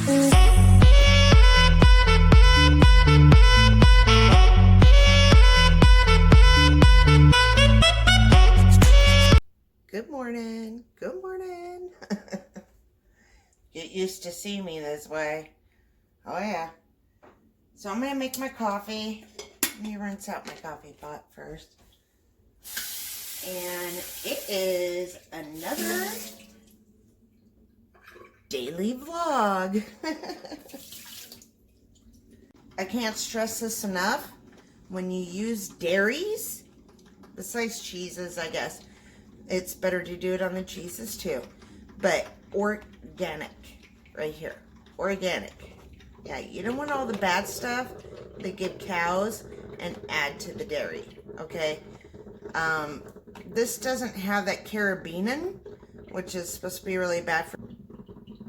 Good morning. Good morning. Get used to seeing me this way. Oh yeah. So I'm going to make my coffee. Let me rinse out my coffee pot first. And it is another daily vlog. I can't stress this enough. When you use dairies, besides cheeses, I guess, it's better to do it on the cheeses too. But organic, right here. Organic. Yeah, you don't want all the bad stuff they give cows and add to the dairy, okay? This doesn't have that carabinine, which is supposed to be really bad for...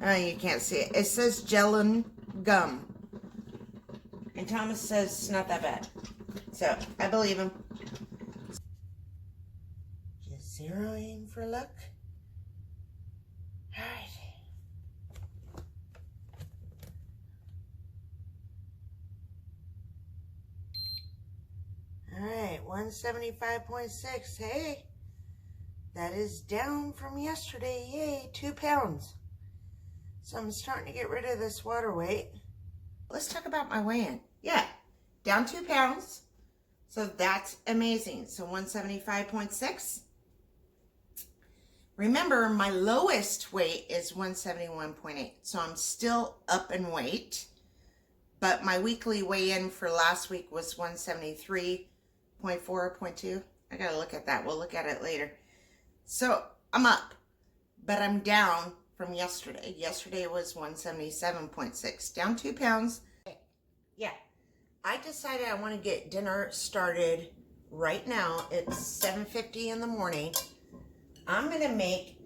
Oh, you can't see it. It says gelin gum. And Thomas says it's not that bad. So, I believe him. Just zeroing for luck. Alright. Alright, 175.6. Hey, that is down from yesterday. Yay, 2 pounds. So I'm starting to get rid of this water weight. Let's talk about my weigh-in. Yeah, down 2 pounds. So that's amazing. So 175.6. Remember, my lowest weight is 171.8. So I'm still up in weight. But my weekly weigh-in for last week was 173.4 or 0.2. I gotta look at that. We'll look at it later. So I'm up, but I'm down from yesterday. Yesterday was 177.6, down 2 pounds. Yeah, I decided I want to get dinner started right now. It's 7:50 in the morning. I'm gonna make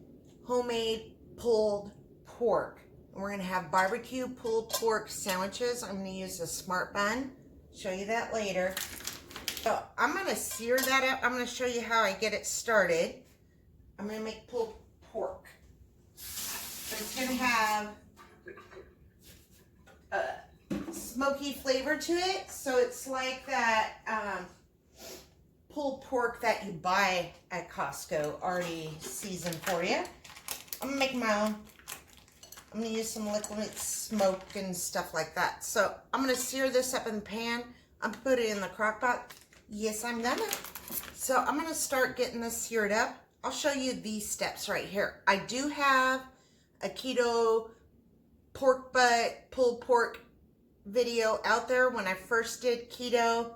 homemade pulled pork. We're gonna have barbecue pulled pork sandwiches. I'm gonna use a smart bun. Show you that later. So I'm gonna sear that up. I'm gonna show you how I get it started. I'm gonna make pulled pork. But it's gonna have a smoky flavor to it. So it's like that pulled pork that you buy at Costco, already seasoned for you. I'm gonna make my own. I'm gonna use some liquid smoke and stuff like that. So I'm gonna sear this up in the pan. I'm gonna put it in the crock pot. Yes, I'm gonna. So I'm gonna start getting this seared up. I'll show you these steps right here. I do have a keto pork butt pulled pork video out there. When I first did keto,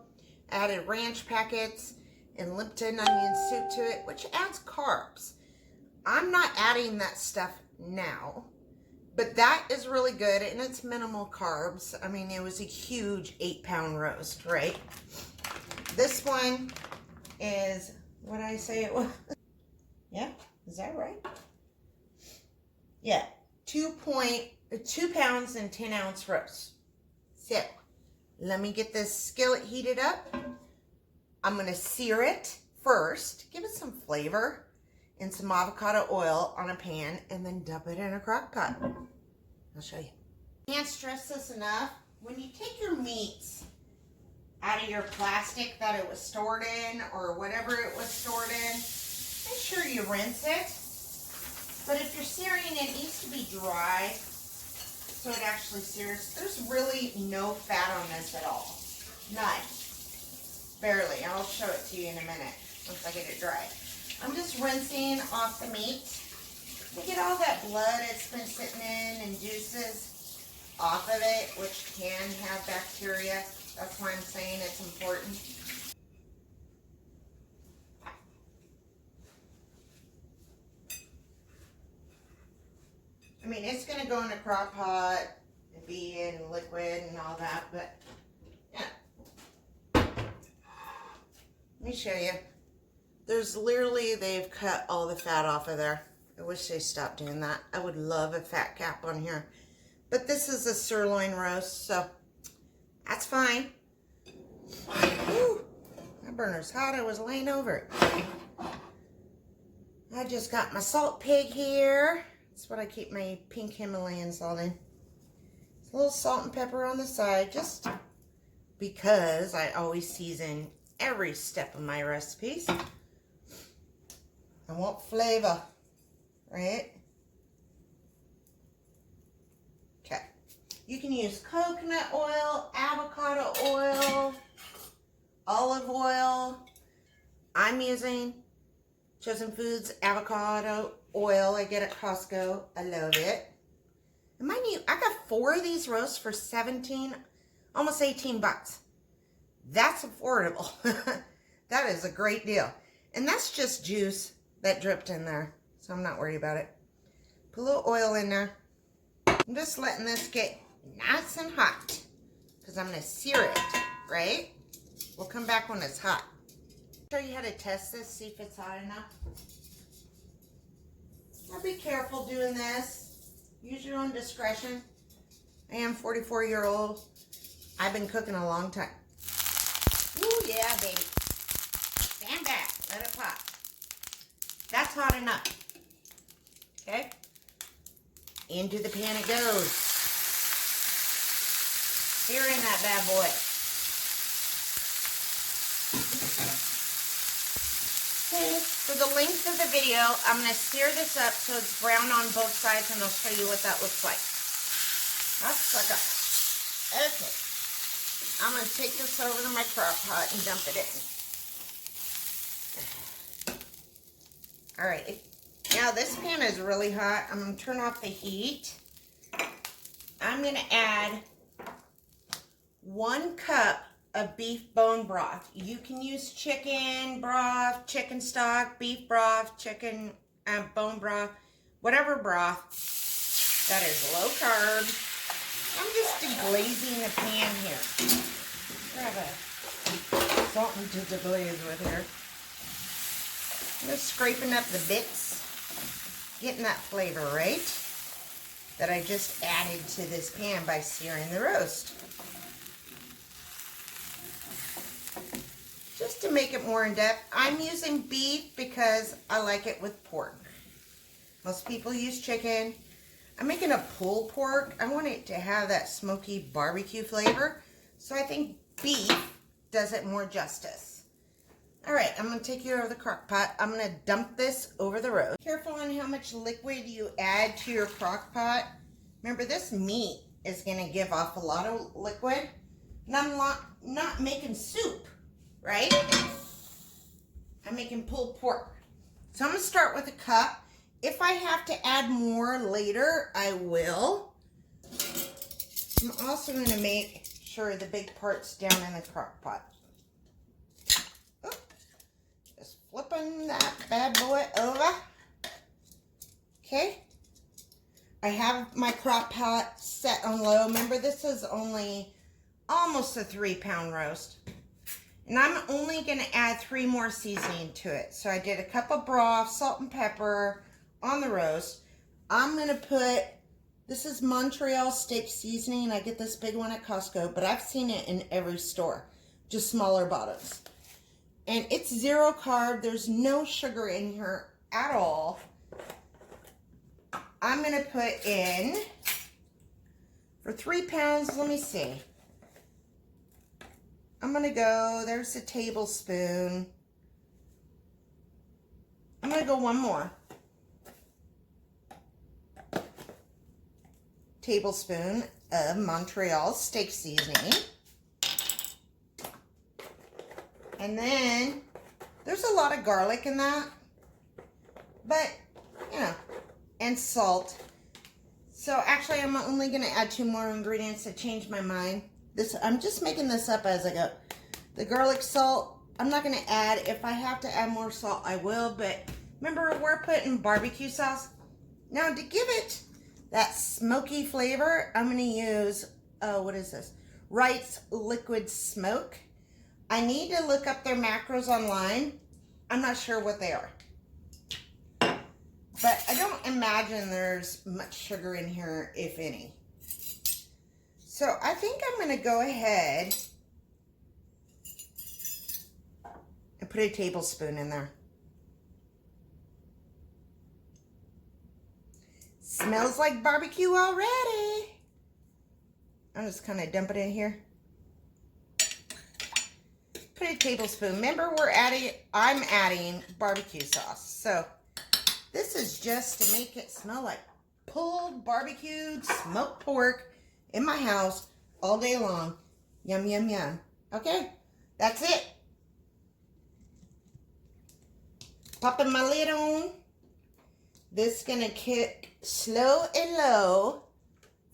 I added ranch packets and Lipton onion soup to it, which adds carbs. I'm not adding that stuff now. But that is really good, and it's minimal carbs. I mean, it was a huge 8-pound roast, right? This one is, what did I say it was? Yeah, is that right? Yeah, 2 pounds and 10-ounce roast. So, let me get this skillet heated up. I'm going to sear it first, give it some flavor, and some avocado oil on a pan, and then dump it in a crock pot. I'll show you. Can't stress this enough. When you take your meats out of your plastic that it was stored in, or whatever it was stored in, make sure you rinse it. But if you're searing it, it needs to be dry, so it actually sears. There's really no fat on this at all. None. Barely. I'll show it to you in a minute once I get it dry. I'm just rinsing off the meat to get all that blood it's been sitting in and juices off of it, which can have bacteria. That's why I'm saying it's important. I mean, it's going to go in a crock pot and be in liquid and all that, but yeah. Let me show you. There's literally, they've cut all the fat off of there. I wish they stopped doing that. I would love a fat cap on here. But this is a sirloin roast, so that's fine. Whew, that burner's hot. I was laying over it. I just got my salt pig here. That's what I keep my pink Himalayan salt in. A little salt and pepper on the side, just because I always season every step of my recipes. I want flavor, right? Okay. You can use coconut oil, avocado oil, olive oil. I'm using Chosen Foods avocado oil I get at Costco. I love it. And mind you, I got 4 of these roasts for 17, almost 18 bucks. That's affordable. That is a great deal. And that's just juice that dripped in there. So I'm not worried about it. Put a little oil in there. I'm just letting this get nice and hot because I'm going to sear it, right? We'll come back when it's hot. Show you how to test this, see if it's hot enough. Now be careful doing this. Use your own discretion. I am 44-year-old. I've been cooking a long time. Ooh, yeah, baby. Stand back. Let it pop. That's hot enough. Okay? Into the pan it goes. Sear in that bad boy. Okay, for the length of the video, I'm going to sear this up so it's brown on both sides, and I'll show you what that looks like. That's suck up. Okay. I'm going to take this over to my crock pot and dump it in. Alright. Now this pan is really hot. I'm going to turn off the heat. I'm going to add 1 cup of beef bone broth. You can use chicken broth, chicken stock, beef broth, chicken bone broth, whatever broth that is low carb. I'm just deglazing the pan here. Grab a something to deglaze with here. I'm just scraping up the bits, getting that flavor right that I just added to this pan by searing the roast. Just to make it more in-depth, I'm using beef because I like it with pork. Most people use chicken. I'm making a pulled pork. I want it to have that smoky barbecue flavor. So I think beef does it more justice. All right, I'm going to take you over the crock pot. I'm going to dump this over the roast. Careful on how much liquid you add to your crock pot. Remember, this meat is going to give off a lot of liquid. And I'm not making soup. Right? I'm making pulled pork. So I'm going to start with a cup. If I have to add more later, I will. I'm also going to make sure the big part's down in the crock pot. Oh, just flipping that bad boy over. Okay. I have my crock pot set on low. Remember, this is only almost a 3-pound roast. And I'm only going to add 3 more seasoning to it. So I did a cup of broth, salt and pepper on the roast. I'm going to put, this is Montreal steak seasoning. I get this big one at Costco, but I've seen it in every store, just smaller bottles. And it's 0 carb. There's no sugar in here at all. I'm going to put in, for 3 pounds, let me see. I'm going to go, there's a tablespoon. I'm going to go 1 more. Tablespoon of Montreal steak seasoning. And then, there's a lot of garlic in that. But, you know, and salt. So actually, I'm only going to add 2 more ingredients to change my mind. I'm just making this up as I go. The garlic salt, I'm not going to add. If I have to add more salt, I will. But remember, we're putting barbecue sauce. Now, to give it that smoky flavor, I'm going to use, what is this? Wright's Liquid Smoke. I need to look up their macros online. I'm not sure what they are. But I don't imagine there's much sugar in here, if any. So I think I'm going to go ahead and put a tablespoon in there. Smells like barbecue already. just kind of dump it in here. Put a tablespoon. Remember, I'm adding barbecue sauce. So this is just to make it smell like pulled, barbecued, smoked pork in my house all day long. Yum, yum, yum. Okay, that's it. Popping my lid on. This is gonna kick slow and low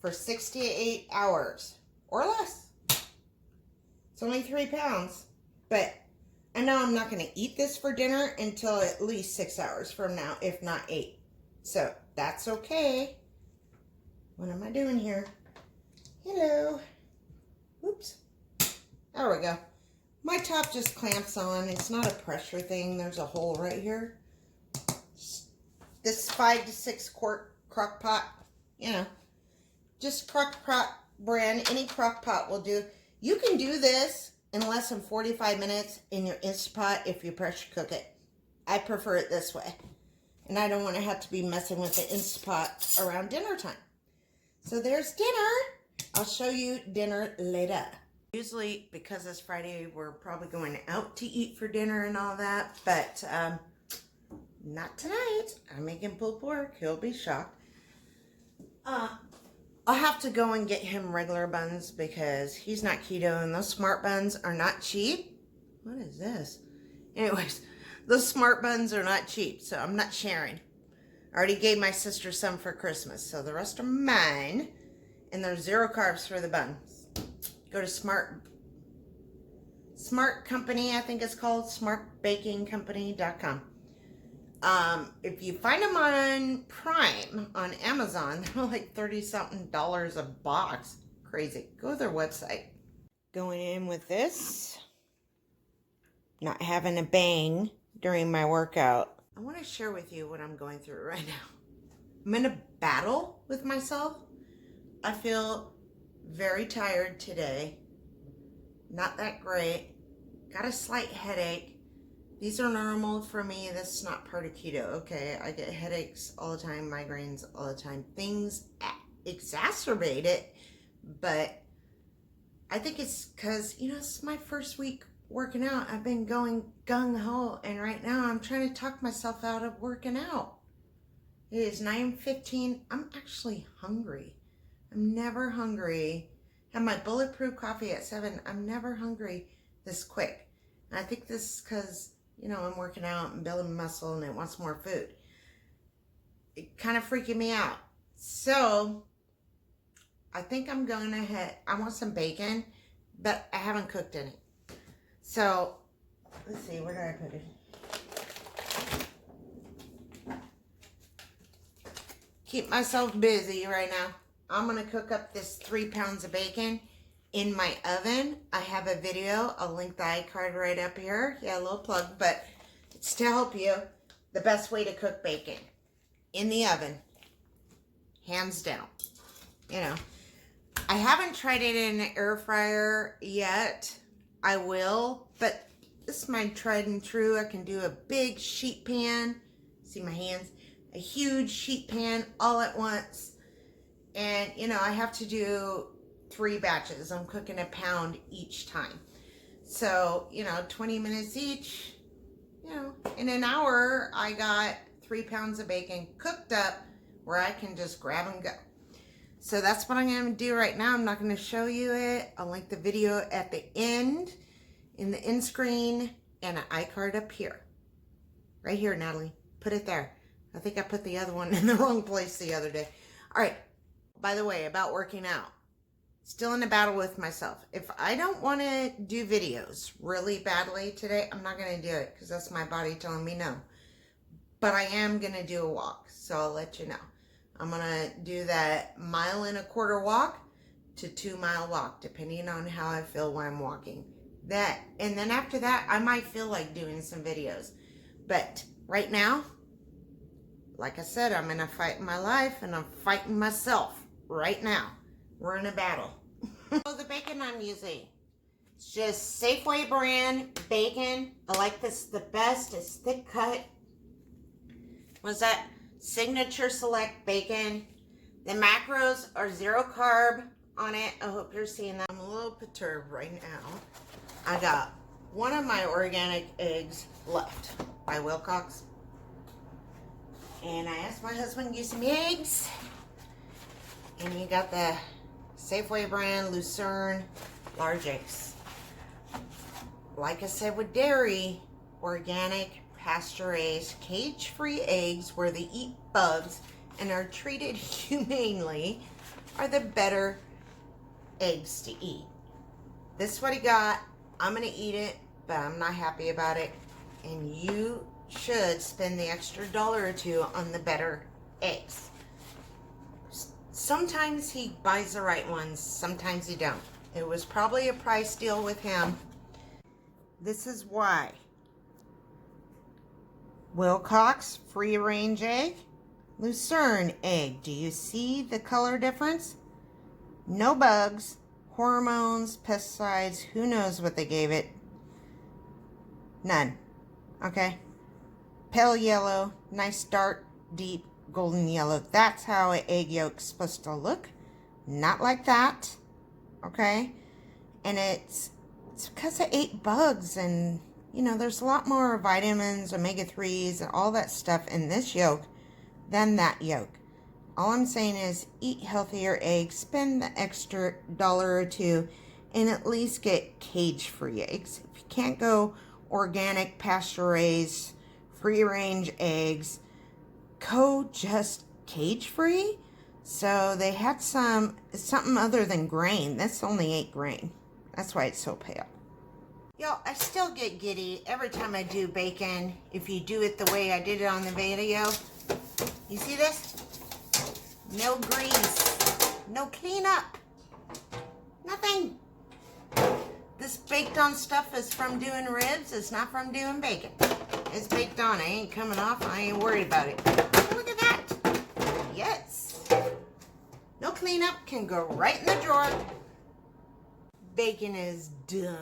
for 6 to 8 hours or less. It's only 3 pounds, but I know I'm not gonna eat this for dinner until at least 6 hours from now, if not 8. So that's okay. What am I doing here? Hello. Oops. There we go. My top just clamps on. It's not a pressure thing. There's a hole right here. This 5 to 6 quart crock pot, you know, just crock pot brand. Any crock pot will do. You can do this in less than 45 minutes in your Instant Pot if you pressure cook it. I prefer it this way. And I don't want to have to be messing with the Instant Pot around dinner time. So there's dinner. I'll show you dinner later. Usually, because it's Friday, we're probably going out to eat for dinner and all that, but not tonight. I'm making pulled pork. He'll be shocked. I'll have to go and get him regular buns because he's not keto, and those Smart Buns are not cheap. What is this? Anyways, those Smart Buns are not cheap, so I'm not sharing. I already gave my sister some for Christmas, so the rest are mine, and there's 0 carbs for the buns. Go to Smart Company, I think it's called, smartbakingcompany.com. If you find them on Prime on Amazon, they're like $30-something a box. Crazy. Go to their website. Going in with this. Not having a bang during my workout. I want to share with you what I'm going through right now. I'm in a battle with myself. I feel very tired today. Not that great. Got a slight headache. These are normal for me. This is not part of keto. Okay, I get headaches all the time, migraines all the time. Things exacerbate it, but I think it's because, you know, it's my first week working out. I've been going gung-ho, and right now I'm trying to talk myself out of working out. It is 9:15. I'm actually hungry. I'm never hungry. Have my bulletproof coffee at 7. I'm never hungry this quick. And I think this is because, you know, I'm working out and building muscle and it wants more food. It kind of freaking me out. So I think I'm going ahead. I want some bacon, but I haven't cooked any. So let's see, where did I put it? Keep myself busy right now. I'm going to cook up this 3 pounds of bacon in my oven. I have a video. I'll link the iCard right up here. Yeah, a little plug, but it's to help you the best way to cook bacon in the oven. Hands down. You know, I haven't tried it in an air fryer yet. I will, but this is my tried and true. I can do a big sheet pan. See my hands? A huge sheet pan all at once. And, you know, I have to do 3 batches. I'm cooking a pound each time. So, you know, 20 minutes each. You know, in an hour, I got 3 pounds of bacon cooked up where I can just grab and go. So that's what I'm going to do right now. I'm not going to show you it. I'll link the video at the end, in the end screen, and an iCard up here. Right here, Natalie. Put it there. I think I put the other one in the wrong place the other day. All right. By the way, about working out. Still in a battle with myself. If I don't want to do videos really badly today, I'm not going to do it because that's my body telling me no. But I am going to do a walk, so I'll let you know. I'm going to do that 1.25 mile walk to 2 mile walk, depending on how I feel when I'm walking. That, and then after that, I might feel like doing some videos. But right now, like I said, I'm in a fight in my life, and I'm fighting myself right now. We're in a battle. So the bacon I'm using, it's just Safeway brand bacon. I like this the best. It's thick cut. What's that? Signature Select bacon. The macros are 0 carb, on it. I hope you're seeing that. I'm a little perturbed right now. I got one of my organic eggs left by Wilcox. And I asked my husband to get some eggs. And he got the Safeway brand Lucerne large eggs. Like I said with dairy, organic, pasture-raised, cage-free eggs where they eat bugs and are treated humanely are the better eggs to eat. This is what he got. I'm going to eat it, but I'm not happy about it. And you should spend the extra $1 or $2 on the better eggs. Sometimes he buys the right ones, sometimes he don't. It was probably a price deal with him. This is why. Wilcox free range egg, Lucerne egg. Do you see the color difference? No bugs, hormones, pesticides, who knows what they gave it. None. Okay? Pale yellow, nice dark, deep golden yellow. That's how an egg yolk's supposed to look. Not like that. Okay? And it's because I ate bugs, and you know, there's a lot more vitamins, omega-3s, and all that stuff in this yolk than that yolk. All I'm saying is eat healthier eggs, spend the extra $1 or $2, and at least get cage-free eggs. If you can't go organic, pasture-raised, free-range eggs, go just cage-free. So they had something other than grain. That's only 8 grain. That's why it's so pale. Y'all, I still get giddy every time I do bacon. If you do it the way I did it on the video. You see this? No grease. No cleanup. Nothing. This baked on stuff is from doing ribs. It's not from doing bacon. It's baked on. It ain't coming off. I ain't worried about it. Look at that. Yes. No cleanup. Can go right in the drawer. Bacon is done.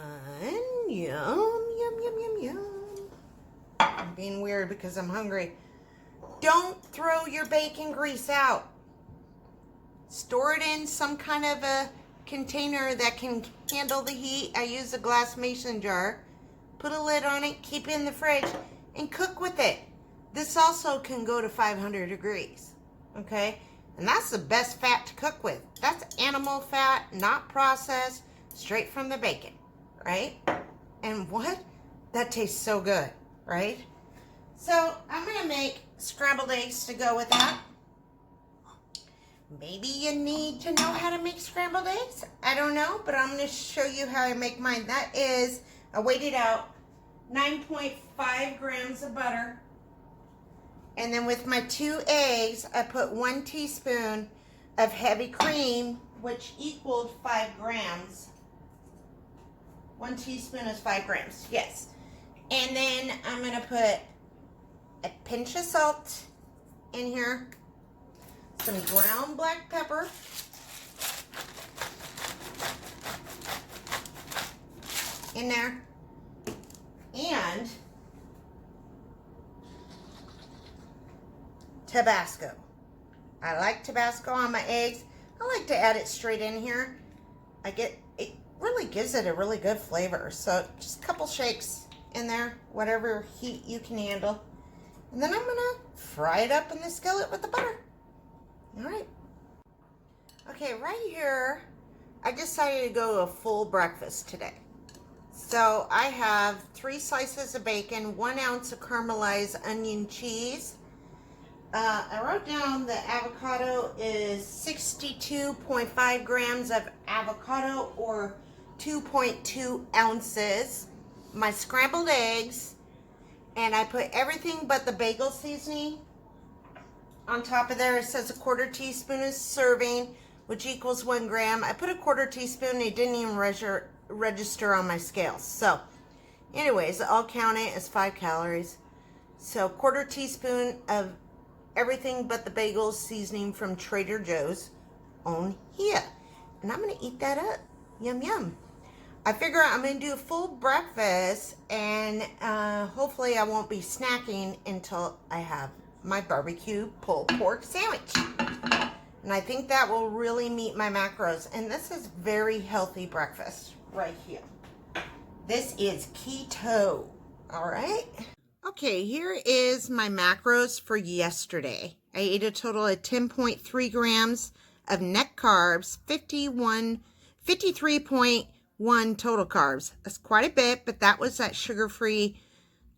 Yum, yum, yum, yum, yum. I'm being weird because I'm hungry. Don't throw your bacon grease out. Store it in some kind of a container that can handle the heat. I use a glass mason jar. Put a lid on it, keep it in the fridge, and cook with it. This also can go to 500 degrees. Okay? And that's the best fat to cook with. That's animal fat, not processed, straight from the bacon. Right? And what? That tastes so good. Right? So I'm going to make scrambled eggs to go with that. Maybe you need to know how to make scrambled eggs. I don't know, but I'm going to show you how I make mine. That is, I weighed it out, 9.5 grams of butter. And then with my 2 eggs, I put 1 teaspoon of heavy cream, which equaled 5 grams. 1 teaspoon is 5 grams, yes. And then I'm going to put a pinch of salt in here, some ground black pepper, in there, and Tabasco. I like Tabasco on my eggs. I like to add it straight in here. It really gives it a really good flavor. So just a couple shakes in there, whatever heat you can handle. And then I'm gonna fry it up in the skillet with the butter. All right. Okay, right here, I decided to go a full breakfast today. So I have 3 slices of bacon, 1 ounce of caramelized onion cheese. I wrote down the avocado is 62.5 grams of avocado, or 2.2 ounces. My scrambled eggs, and I put everything but the bagel seasoning on top of there. It says a 1/4 teaspoon is serving, which equals 1 gram. I put a 1/4 teaspoon. It didn't even register on my scales. So anyways, I'll count it as 5 calories. So 1/4 teaspoon of everything but the bagel seasoning from Trader Joe's on here. And I'm going to eat that up. Yum, yum. I figure I'm going to do a full breakfast, and hopefully I won't be snacking until I have my barbecue pulled pork sandwich. And I think that will really meet my macros. And this is very healthy breakfast right here. This is keto. All right. Okay, here is my macros for yesterday. I ate a total of 10.3 grams of net carbs, 53.1 total carbs. That's quite a bit, but that was that sugar-free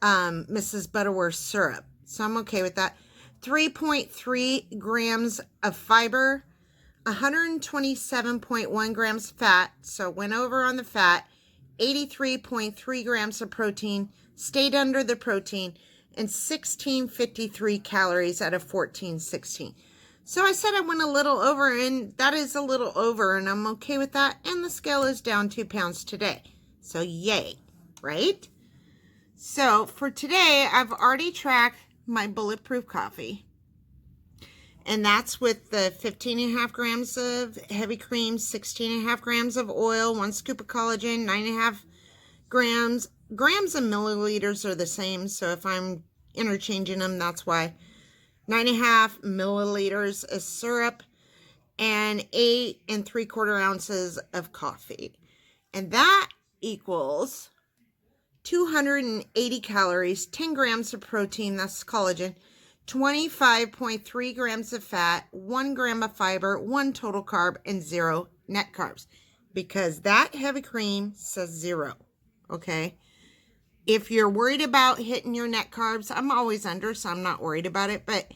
Mrs. Butterworth syrup. So I'm okay with that. 3.3 grams of fiber, 127.1 grams fat. So went over on the fat. 83.3 grams of protein, stayed under the protein, and 1653 calories out of 1416. So I said I went a little over, and that is a little over, and I'm okay with that. And the scale is down 2 pounds today. So yay, right? So for today, I've already tracked my bulletproof coffee. And that's with the 15.5 grams of heavy cream, 16.5 grams of oil, 1 scoop of collagen, 9.5 grams. Grams and milliliters are the same, so if I'm interchanging them, that's why. 9.5 milliliters of syrup and 8 3/4 ounces of coffee. And that equals 280 calories, 10 grams of protein, that's collagen, 25.3 grams of fat, 1 gram of fiber, 1 total carb, and 0 net carbs. Because that heavy cream says 0, okay? If you're worried about hitting your net carbs, I'm always under, so I'm not worried about it. But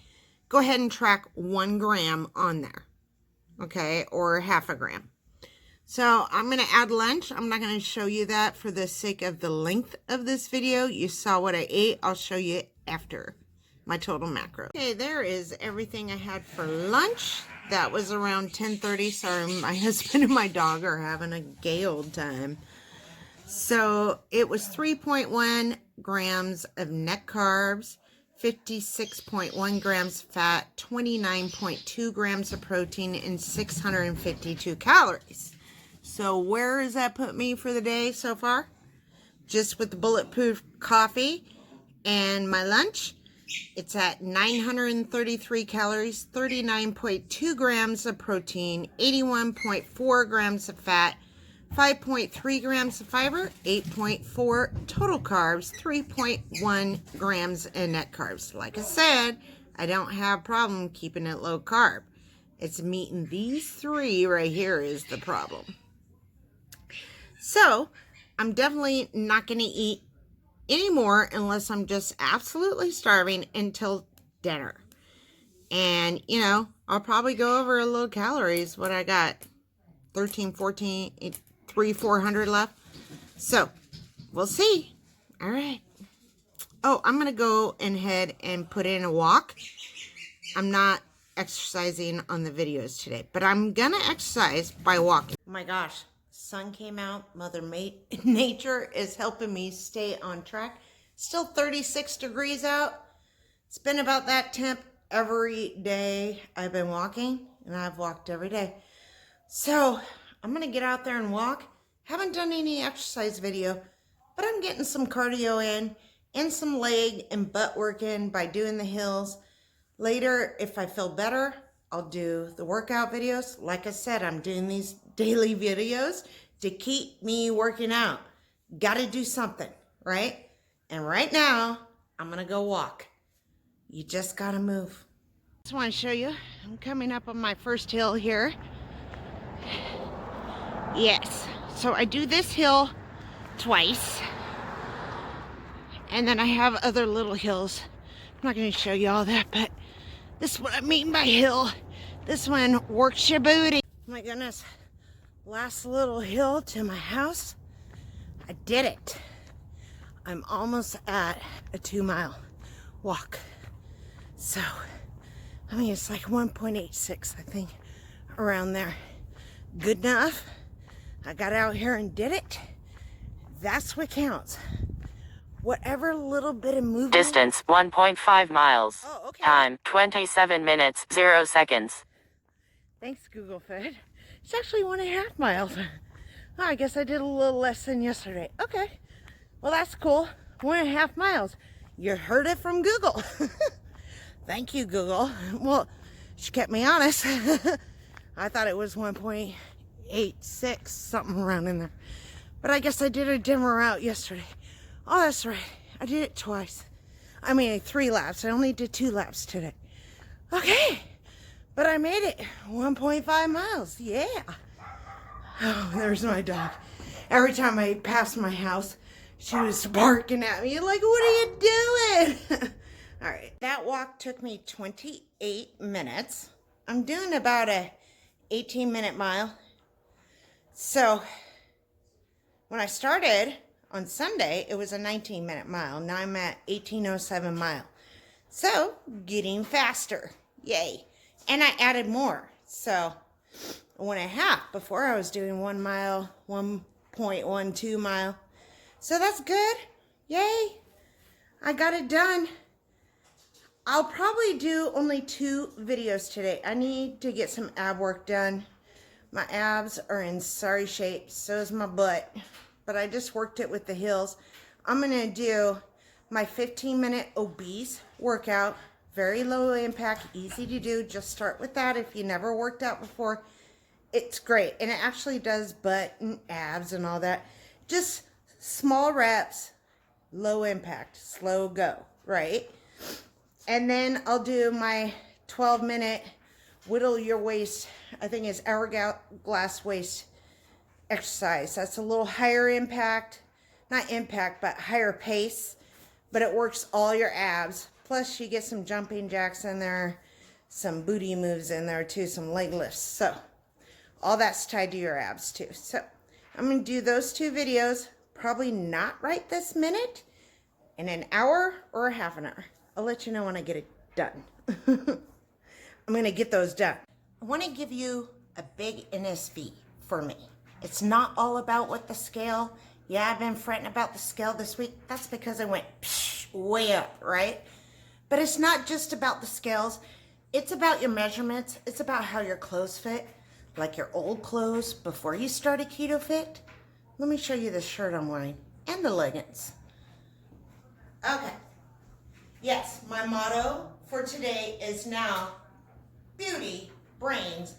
go ahead and track 1 gram on there, okay? Or half a gram. So I'm going to add lunch. I'm not going to show you that for the sake of the length of this video. You saw what I ate. I'll show you after my total macro. Okay, there is everything I had for lunch. That was around 10:30. Sorry, my husband and my dog are having a gay old time. So it was 3.1 grams of net carbs, 56.1 grams fat, 29.2 grams of protein, and 652 calories. So where does that put me for the day so far? Just with the bulletproof coffee and my lunch, it's at 933 calories, 39.2 grams of protein, 81.4 grams of fat, 5.3 grams of fiber, 8.4 total carbs, 3.1 grams in net carbs. Like I said, I don't have a problem keeping it low carb. It's meeting these 3 right here is the problem. So I'm definitely not going to eat anymore unless I'm just absolutely starving until dinner. And, you know, I'll probably go over a little calories. What I got, 13, 14, 400 left. So we'll see. All right. Oh, I'm going to go ahead and put in a walk. I'm not exercising on the videos today, but I'm going to exercise by walking. Oh my gosh. Sun came out. Mother Nature is helping me stay on track. Still 36 degrees out. It's been about that temp every day I've been walking, and I've walked every day. So I'm going to get out there and walk. Haven't done any exercise video, but I'm getting some cardio in and some leg and butt work in by doing the hills. Later, if I feel better, I'll do the workout videos. Like I said, I'm doing these daily videos to keep me working out. Got to do something, right? And right now, I'm going to go walk. You just got to move. Just want to show you, I'm coming up on my first hill here. Yes, so I do this hill twice. And then I have other little hills. I'm not going to show you all that, but this is what I mean by hill. This one works your booty. Oh my goodness. Last little hill to my house. I did it. I'm almost at a 2-mile walk. So, I mean, it's like 1.86, I think, around there. Good enough. I got out here and did it. That's what counts. Whatever little bit of movement. Distance 1.5 miles. Oh, okay. Time 27 minutes 0 seconds. Thanks, Google Fit. It's actually 1.5 miles. Oh, I guess I did a little less than yesterday. Okay. Well, that's cool. 1.5 miles. You heard it from Google. Thank you, Google. Well, She kept me honest. I thought it was 1.86, something around in there. But I guess I did a dimmer out yesterday. Oh, that's right. I did it twice. I mean, 3 laps. I only did 2 laps today. Okay. But I made it. 1.5 miles. Yeah. Oh, there's my dog. Every time I passed my house, she was barking at me like, what are you doing? All right. That walk took me 28 minutes. I'm doing about a 18-minute mile. So when I started on Sunday, it was a 19-minute mile. Now I'm at 18:07 mile. So getting faster. Yay. And I added more. So 1.5. Before I was doing 1 mile, 1.12 mile. So that's good. Yay. I got it done. I'll probably do only 2 videos today. I need to get some ab work done. My abs are in sorry shape. So is my butt. But I just worked it with the heels. I'm going to do my 15-minute obese workout. Very low impact, easy to do. Just start with that if you never worked out before. It's great. And it actually does butt and abs and all that. Just small reps, low impact, slow go, right? And then I'll do my 12-minute whittle your waist, I think it's hourglass waist exercise. That's a little higher impact, not impact, but higher pace, but it works all your abs. Plus you get some jumping jacks in there, some booty moves in there too, some leg lifts. So all that's tied to your abs too. So I'm going to do those 2 videos, probably not right this minute, in an hour or a half an hour. I'll let you know when I get it done. I'm going to get those done. I want to give you a big NSV for me. It's not all about what the scale. Yeah, I've been fretting about the scale this week. That's because I went way up, right? But it's not just about the scales. It's about your measurements. It's about how your clothes fit, like your old clothes before you started Keto Fit. Let me show you this shirt I'm wearing and the leggings. Okay. Yes, my motto for today is now beauty, brains,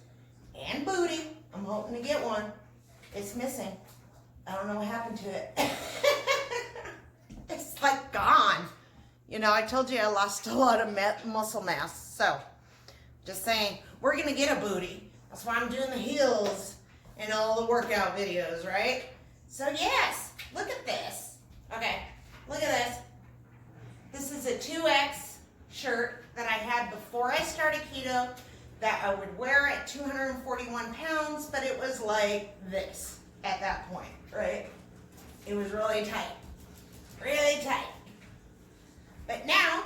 and booty. I'm hoping to get one. It's missing. I don't know what happened to it. It's like gone. You know, I told you I lost a lot of muscle mass. So, just saying, we're going to get a booty. That's why I'm doing the heels and all the workout videos, right? So, yes, look at this. Okay, look at this. This is a 2X shirt that I had before I started keto that I would wear at 241 pounds, but it was like this at that point, right? It was really tight. Really tight. But now,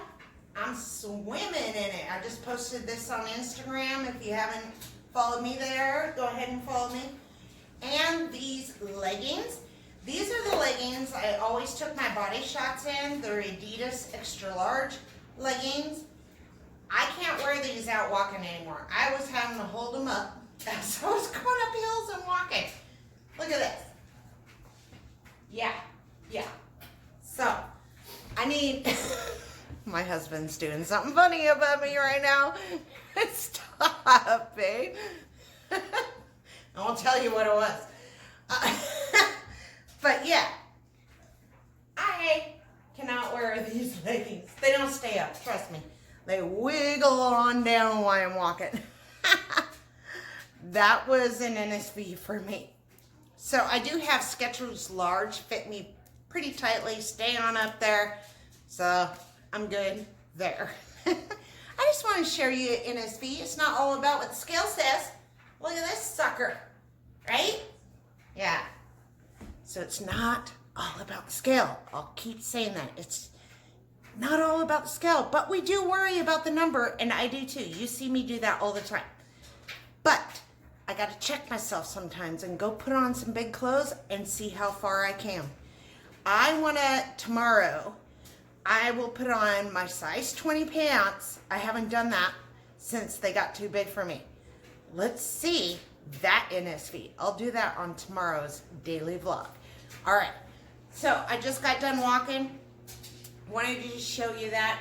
I'm swimming in it. I just posted this on Instagram. If you haven't followed me there, go ahead and follow me. And these leggings. These are the leggings I always took my body shots in. They're Adidas extra large leggings. I can't wear these out walking anymore. I was having to hold them up as I was going up hills and walking. Look at this. Yeah. So, I need... My husband's doing something funny about me right now. Stop, babe. I won't tell you what it was. But yeah, I cannot wear these leggings. They don't stay up, trust me. They wiggle on down while I'm walking. That was an NSV for me. So I do have Skechers large, fit me pretty tightly, stay on up there. So I'm good there. I just want to share you NSV. It's not all about what the scale says. Look at this sucker, right? Yeah. So it's not all about the scale. I'll keep saying that. It's not all about the scale, but we do worry about the number, and I do too. You see me do that all the time. But I got to check myself sometimes and go put on some big clothes and see how far I can. I want to, tomorrow, I will put on my size 20 pants. I haven't done that since they got too big for me. Let's see that NSV. I'll do that on tomorrow's daily vlog. All right, so I just got done walking. Wanted to just show you that.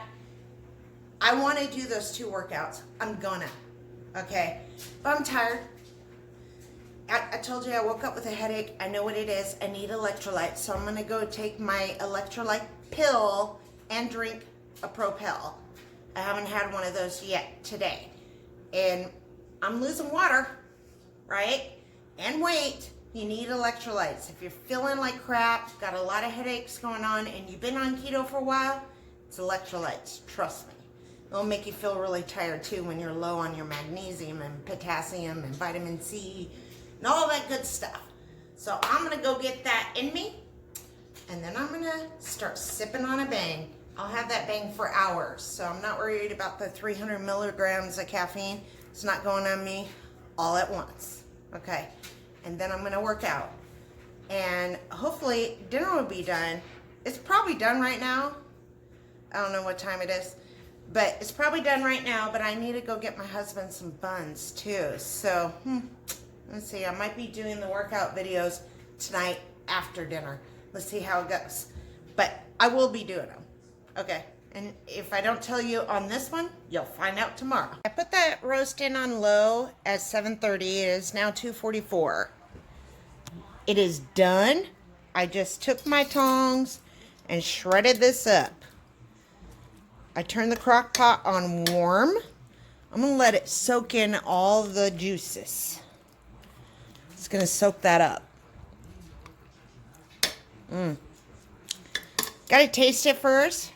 I want to do those 2 workouts. I'm gonna. Okay, but I'm tired. I told you I woke up with a headache. I know what it is. I need electrolytes, so I'm gonna go take my electrolyte pill and drink a Propel. I haven't had one of those yet today. And I'm losing water, right? And weight. You need electrolytes. If you're feeling like crap, got a lot of headaches going on, and you've been on keto for a while, it's electrolytes. Trust me. It'll make you feel really tired too when you're low on your magnesium and potassium and vitamin C and all that good stuff. So I'm gonna go get that in me, and then I'm gonna start sipping on a bang. I'll have that bang for hours, so I'm not worried about the 300 milligrams of caffeine. It's not going on me all at once, okay? And then I'm gonna work out. And hopefully dinner will be done. It's probably done right now. I don't know what time it is, but it's probably done right now, but I need to go get my husband some buns too. So, let's see, I might be doing the workout videos tonight after dinner. Let's see how it goes. But I will be doing them. Okay, and if I don't tell you on this one, you'll find out tomorrow. I put that roast in on low at 7:30. It is now 2:44. It is done. I just took my tongs and shredded this up. I turned the crock pot on warm. I'm gonna let it soak in all the juices. It's gonna soak that up. Gotta taste it first.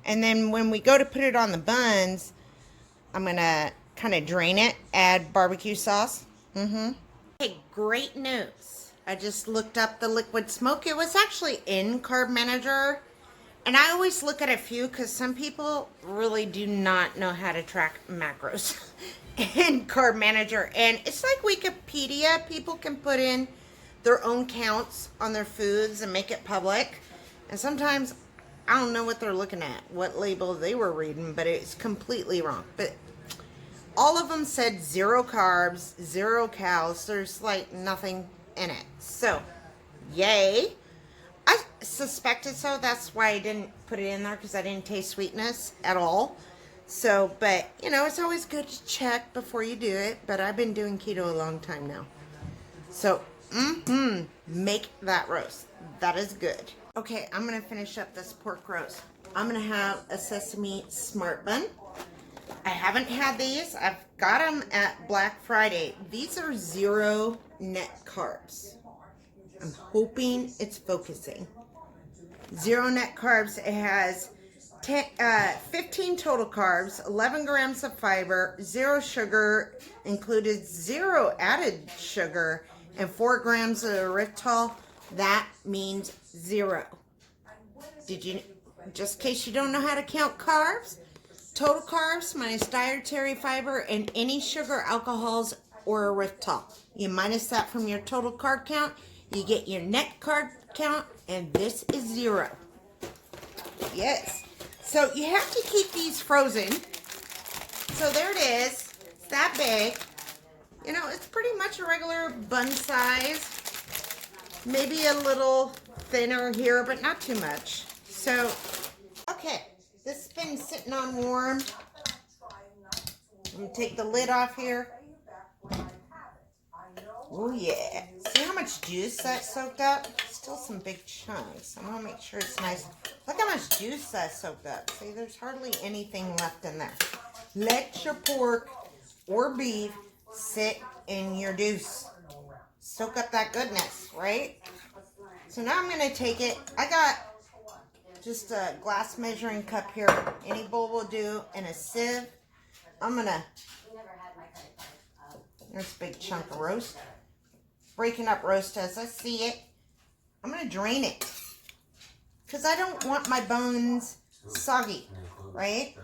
And then when we go to put it on the buns, I'm gonna kind of drain it, add barbecue sauce. Okay, great news. I just looked up the liquid smoke. It was actually in Carb Manager. And I always look at a few because some people really do not know how to track macros in Carb Manager. And it's like Wikipedia. People can put in their own counts on their foods and make it public. And sometimes I don't know what they're looking at, what label they were reading, but it's completely wrong. But all of them said 0 carbs, 0 calories. There's like nothing in it. So, yay. I suspected so. That's why I didn't put it in there, because I didn't taste sweetness at all. So, but, you know, it's always good to check before you do it. But I've been doing keto a long time now. So, make that roast. That is good. Okay, I'm going to finish up this pork roast. I'm going to have a sesame smart bun. I haven't had these. I've got them at Black Friday. These are 0 net carbs. I'm hoping it's focusing. 0 net carbs. It has 15 total carbs, 11 grams of fiber, 0 sugar, included 0 added sugar, and 4 grams of erythritol. That means 0. Did you, just in case you don't know how to count carbs, total carbs minus dietary fiber and any sugar, alcohols, or erythritol. You minus that from your total carb count, you get your net carb count, and this is 0. Yes. So you have to keep these frozen. So there it is. It's that big. You know, it's pretty much a regular bun size. Maybe a little thinner here, but not too much. So, okay. This has been sitting on warm. I'm going to take the lid off here. Oh yeah. See how much juice that soaked up? Still some big chunks. I'm going to make sure it's nice. Look how much juice that soaked up. See, there's hardly anything left in there. Let your pork or beef sit in your juice. Soak up that goodness, right? So now I'm going to take it. I got just a glass measuring cup here. Any bowl will do, and a sieve. I'm going to... There's a big chunk of roast. Breaking up roast as I see it. I'm going to drain it, because I don't want my bones soggy, right?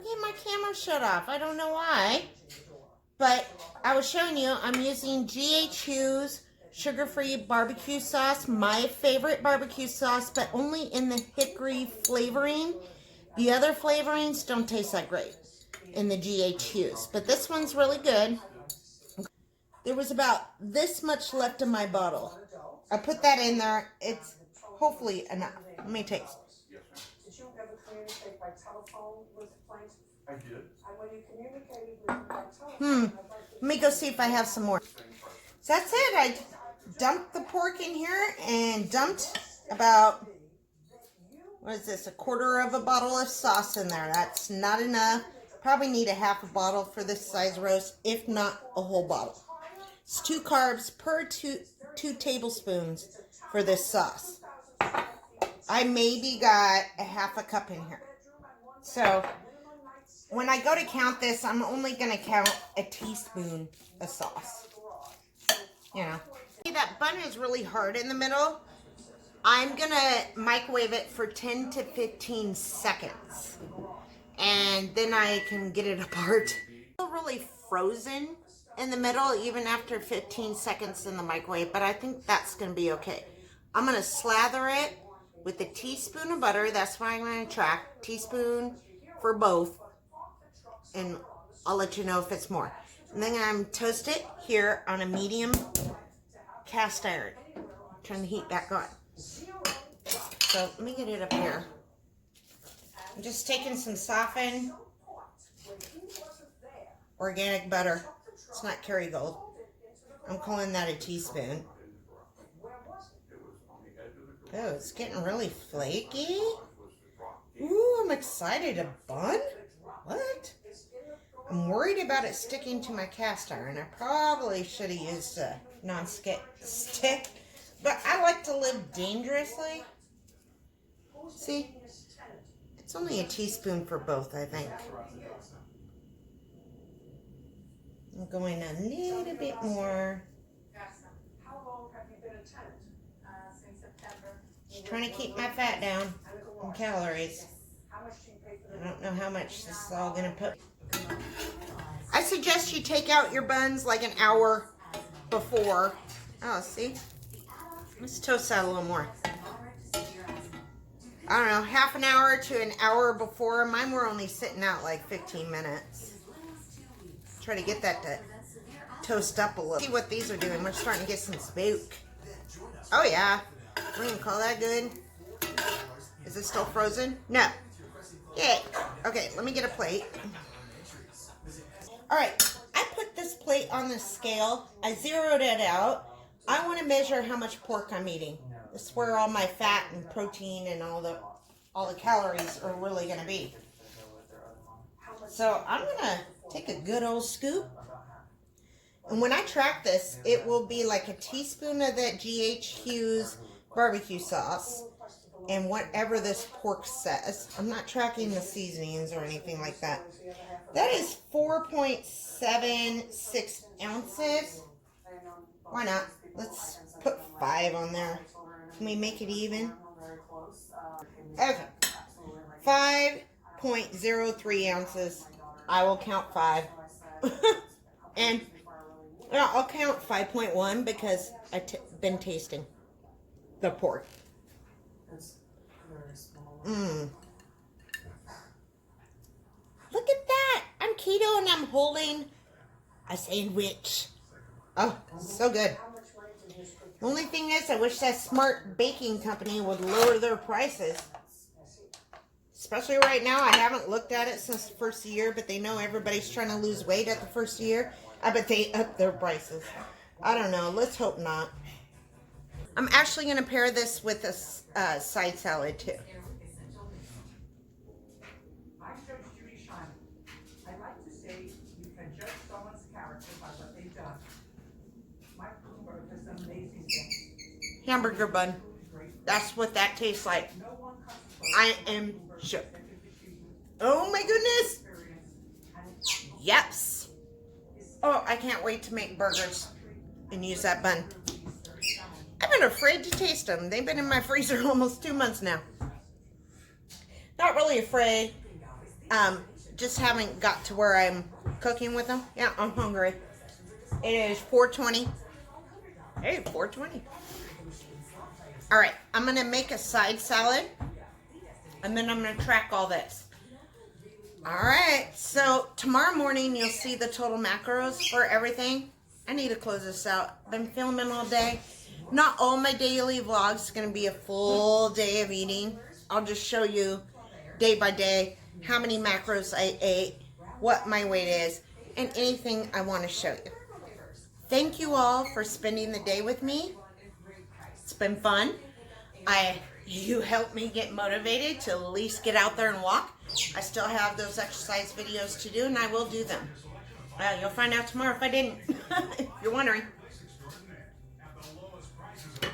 Okay, my camera shut off. I don't know why. But I was showing you, I'm using GHU's sugar-free barbecue sauce. My favorite barbecue sauce, but only in the hickory flavoring. The other flavorings don't taste that great in the GHU's. But this one's really good. There was about this much left in my bottle. I put that in there. It's hopefully enough. Let me taste. Let me go see if I have some more. So that's it. I dumped the pork in here and dumped about, what is this, a quarter of a bottle of sauce in there. That's not enough. Probably need a half a bottle for this size roast, if not a whole bottle. It's 2 carbs per 2 tablespoons for this sauce. I maybe got a half a cup in here. So when I go to count this, I'm only going to count a teaspoon of sauce. You know. See, that bun is really hard in the middle. I'm going to microwave it for 10 to 15 seconds. And then I can get it apart. It's still really frozen in the middle, even after 15 seconds in the microwave, but I think that's going to be okay. I'm going to slather it with a teaspoon of butter. That's why I'm going to track. Teaspoon for both. And I'll let you know if it's more. And then I'm toast it here on a medium cast iron. Turn the heat back on. So let me get it up here. I'm just taking some softened organic butter. It's not Kerrygold. I'm calling that a teaspoon. Oh, it's getting really flaky. Ooh, I'm excited. A bun? What? I'm worried about it sticking to my cast iron. I probably should have used a non-stick, but I like to live dangerously. See? It's only a teaspoon for both, I think. I'm going a little bit more. How long have you been a tenant? Since September. Just trying to keep my fat down and calories. How much do you pay for I don't know how much this is all going to put. I suggest you take out your buns like an hour before. Oh, see? Let's toast that a little more. I don't know, half an hour to an hour before. Mine were only sitting out like 15 minutes. Try to get that to toast up a little. See what these are doing. We're starting to get some spook. Oh yeah, we can call that good. Is it still frozen? No. Yay. Okay, let me get a plate. All right, I put this plate on the scale. I zeroed it out. I want to measure how much pork I'm eating. This is where all my fat and protein and all the calories are really going to be. So I'm going to take a good old scoop. And when I track this, it will be like a teaspoon of that GH Hughes barbecue sauce and whatever this pork says. I'm not tracking the seasonings or anything like that. That is 4.76 ounces. Why not? Let's put 5 on there. Can we make it even? Okay. 5.03 ounces. I will count 5. And I'll count 5.1 because I've been tasting the pork. Look at that. I'm keto and I'm holding a sandwich. Oh, so good. The only thing is, I wish that Smart Baking Company would lower their prices. Especially right now. I haven't looked at it since the first year, but they know everybody's trying to lose weight at the first year. I bet they up their prices. I don't know. Let's hope not. I'm actually going to pair this with a side salad too. I judge Judy Shine. I like to say you can judge someone's character by what they've done. My cookbook does some amazing things. Hamburger bun. That's what that tastes like. No one comes I am shook. Oh my goodness. Yeps. Oh, I can't wait to make burgers and use that bun. I've been afraid to taste them. They've been in my freezer almost 2 months now. Not really afraid. Just haven't got to where I'm cooking with them. Yeah, I'm hungry. It is 4:20. Hey, 4:20. All right, I'm going to make a side salad. And then I'm going to track all this. All right, so tomorrow morning you'll see the total macros for everything. I need to close this out. Been filming all day. Not all my daily vlogs is going to be a full day of eating. I'll just show you day by day how many macros I ate, what my weight is, and anything I want to show you. Thank you all for spending the day with me. It's been fun. You helped me get motivated to at least get out there and walk. I still have those exercise videos to do, and I will do them. You'll find out tomorrow if I didn't, if you're wondering.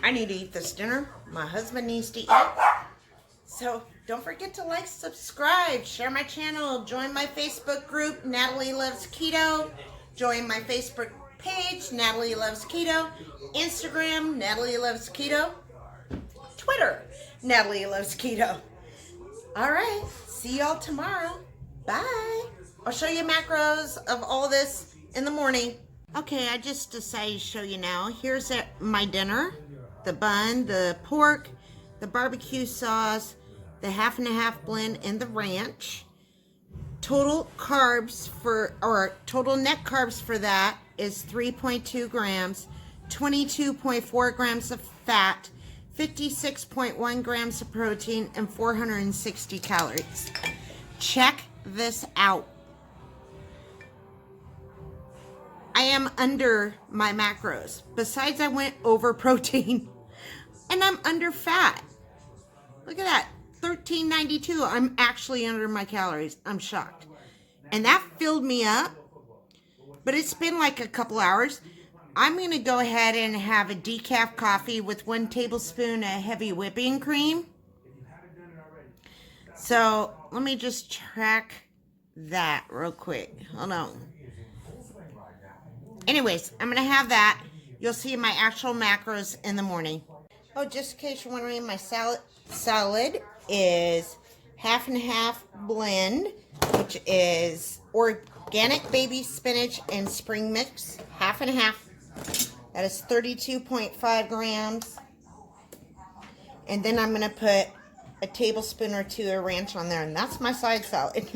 I need to eat this dinner. My husband needs to eat. So don't forget to like, subscribe, share my channel, join my Facebook group, Natalie Loves Keto. Join my Facebook page, Natalie Loves Keto. Instagram, Natalie Loves Keto. Twitter, Natalie Loves Keto. All right, see y'all tomorrow. Bye. I'll show you macros of all this in the morning. Okay, I just decided to show you now. Here's my dinner. The bun, the pork, the barbecue sauce, the half and half blend, and the ranch. Total carbs total net carbs for that is 3.2 grams, 22.4 grams of fat, 56.1 grams of protein, and 460 calories. Check this out. I am under my macros. Besides, I went over protein, and I'm under fat. Look at that, 1392. I'm actually under my calories. I'm shocked. And that filled me up, but it's been like a couple hours. I'm going to go ahead and have a decaf coffee with 1 tablespoon of heavy whipping cream. So let me just track that real quick. Hold on. Anyways, I'm going to have that. You'll see my actual macros in the morning. Oh, just in case you're wondering, my salad is half and half blend, which is organic baby spinach and spring mix, half and half. That is 32.5 grams. And then I'm going to put a tablespoon or 2 of ranch on there, and that's my side salad.